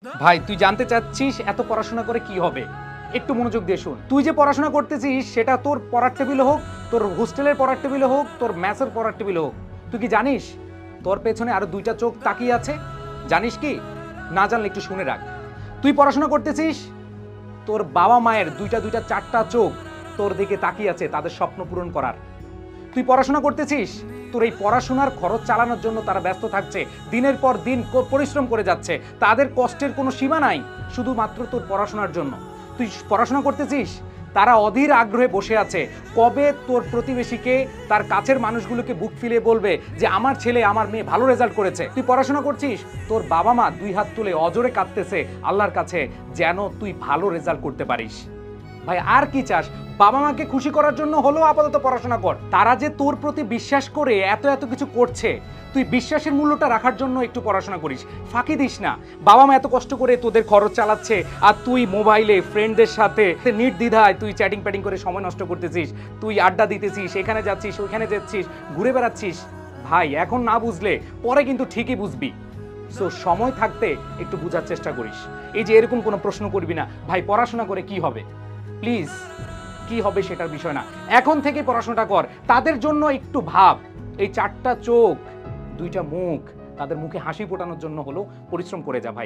ভাই তুই জানতে চাচ্ছিস এত পড়াশোনা করে কি হবে? একটু মনোযোগ দিয়ে শুন। তুই যে পড়াশোনা করতেছিস সেটা তোর পড়ার টেবিলে হোক, তোর হোস্টেলের পড়ার টেবিলে হোক, তোর ম্যাথের পড়ার টেবিলে হোক, তুই কি জানিস তোর পেছনে আরো দুইটা চোখ তাকিয়ে আছে? জানিস কি? না জানলে একটু শুনে রাখ। তুই পড়াশোনা করতেছিস, তোর বাবা মায়ের দুইটা দুইটা চারটা চোখ তোর দিকে তাকিয়ে আছে তাদের স্বপ্ন পূরণ করার। তুই পড়াশোনা করতেছিস, তোর এই পড়াশোনার খরচ চালানোর জন্য তারা ব্যস্ত থাকছে, দিনের পর দিন পরিশ্রম করে যাচ্ছে, তাদের কষ্টের কোনো সীমা নাই শুধুমাত্র তোর পড়াশোনার জন্য। তুই পড়াশোনা করতেছিস, তারা অধীর আগ্রহে বসে আছে কবে তোর প্রতিবেশীকে, তার কাছের মানুষগুলোকে বুক ফিলিয়ে বলবে যে আমার ছেলে আমার মেয়ে ভালো রেজাল্ট করেছে। তুই পড়াশোনা করছিস, তোর বাবা মা দুই হাত তুলে অজরে কাঁদতেছে আল্লাহর কাছে যেন তুই ভালো রেজাল্ট করতে পারিস। ভাই আর কি চাস? বাবা মাকে খুশি করার জন্য হলেও আপাতত পড়াশোনা কর। তারা যে তোর প্রতি বিশ্বাস করে এত এত কিছু করছে, তুই বিশ্বাসের মূল্যটা রাখার জন্য একটু পড়াশোনা করিস, ফাঁকি দিস না। বাবা মা এত কষ্ট করে তোদের খরচ চালাচ্ছে আর তুই মোবাইলে ফ্রেন্ডদের সাথে নির্দ্বিধায় তুই চ্যাটিং প্যাটিং করে সময় নষ্ট করতেছিস, তুই আড্ডা দিতেছিস, এখানে যাচ্ছিস ওইখানে যাচ্ছিস, ঘুরে বেড়াচ্ছিস। ভাই এখন না বুঝলে পরে কিন্তু ঠিকই বুঝবি। সো সময় থাকতে একটু বোঝার চেষ্টা করিস। এই যে এরকম কোনো প্রশ্ন করবি না ভাই পড়াশোনা করে কি হবে, প্লিজ। কি হবে সেটার বিষয় না, এখন থেকে পড়াশোনাটা কর। তাদের জন্য একটু ভাব, এই চারটা চোখ দুইটা মুখ, তাদের মুখে হাসি ফোটানোর জন্য হলো পরিশ্রম করে যা ভাই।